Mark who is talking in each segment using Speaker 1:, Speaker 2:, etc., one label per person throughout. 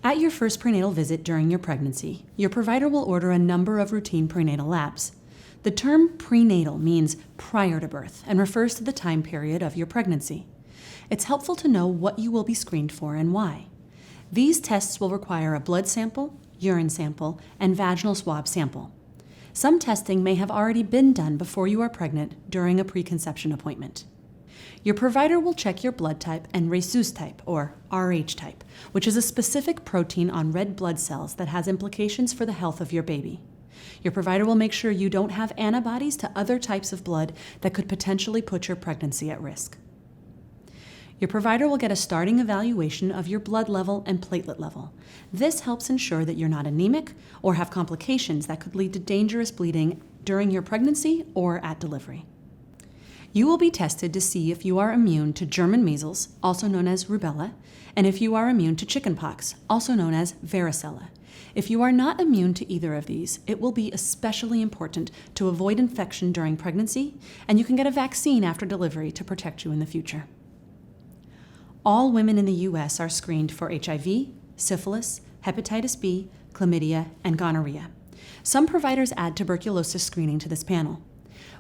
Speaker 1: At your first prenatal visit during your pregnancy, your provider will order a number of routine prenatal labs. The term prenatal means prior to birth and refers to the time period of your pregnancy. It's helpful to know what you will be screened for and why. These tests will require a blood sample, urine sample, and vaginal swab sample. Some testing may have already been done before you are pregnant during a preconception appointment. Your provider will check your blood type and rhesus type, or Rh type, which is a specific protein on red blood cells that has implications for the health of your baby. Your provider will make sure you don't have antibodies to other types of blood that could potentially put your pregnancy at risk. Your provider will get a starting evaluation of your blood level and platelet level. This helps ensure that you're not anemic or have complications that could lead to dangerous bleeding during your pregnancy or at delivery. You will be tested to see if you are immune to German measles, also known as rubella, and if you are immune to chickenpox, also known as varicella. If you are not immune to either of these, it will be especially important to avoid infection during pregnancy, and you can get a vaccine after delivery to protect you in the future. All women in the U.S. are screened for HIV, syphilis, hepatitis B, chlamydia, and gonorrhea. Some providers add tuberculosis screening to this panel.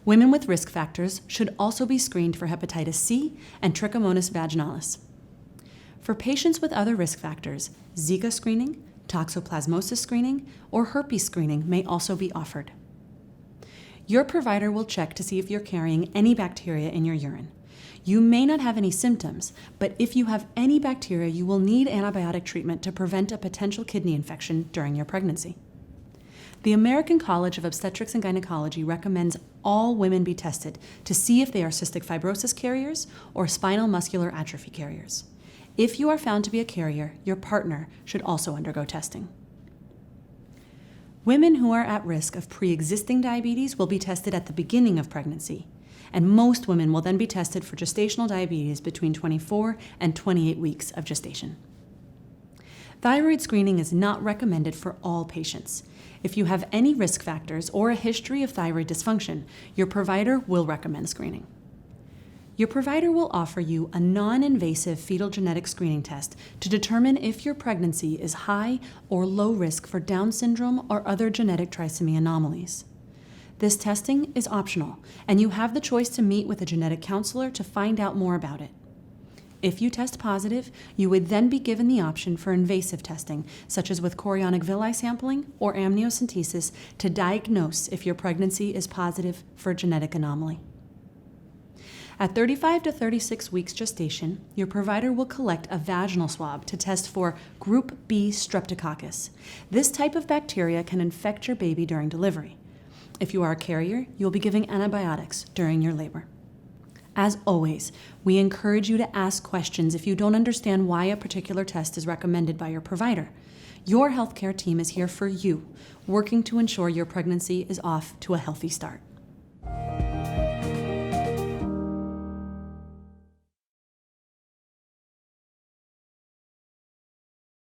Speaker 1: Women with risk factors should also be screened for hepatitis C and Trichomonas vaginalis. For patients with other risk factors, Zika screening, toxoplasmosis screening, or herpes screening may also be offered. Your provider will check to see if you're carrying any bacteria in your urine. You may not have any symptoms, but if you have any bacteria, you will need antibiotic treatment to prevent a potential kidney infection during your pregnancy. The American College of Obstetrics and Gynecology recommends all women be tested to see if they are cystic fibrosis carriers or spinal muscular atrophy carriers. If you are found to be a carrier, your partner should also undergo testing. Women who are at risk of pre-existing diabetes will be tested at the beginning of pregnancy, and most women will then be tested for gestational diabetes between 24 and 28 weeks of gestation. Thyroid screening is not recommended for all patients. If you have any risk factors or a history of thyroid dysfunction, your provider will recommend screening. Your provider will offer you a non-invasive fetal genetic screening test to determine if your pregnancy is high or low risk for Down syndrome or other genetic trisomy anomalies. This testing is optional, and you have the choice to meet with a genetic counselor to find out more about it. If you test positive, you would then be given the option for invasive testing, such as with chorionic villi sampling or amniocentesis, to diagnose if your pregnancy is positive for a genetic anomaly. At 35 to 36 weeks gestation, your provider will collect a vaginal swab to test for Group B streptococcus. This type of bacteria can infect your baby during delivery. If you are a carrier, you'll be giving antibiotics during your labor. As always, we encourage you to ask questions if you don't understand why a particular test is recommended by your provider. Your healthcare team is here for you, working to ensure your pregnancy is off to a healthy start.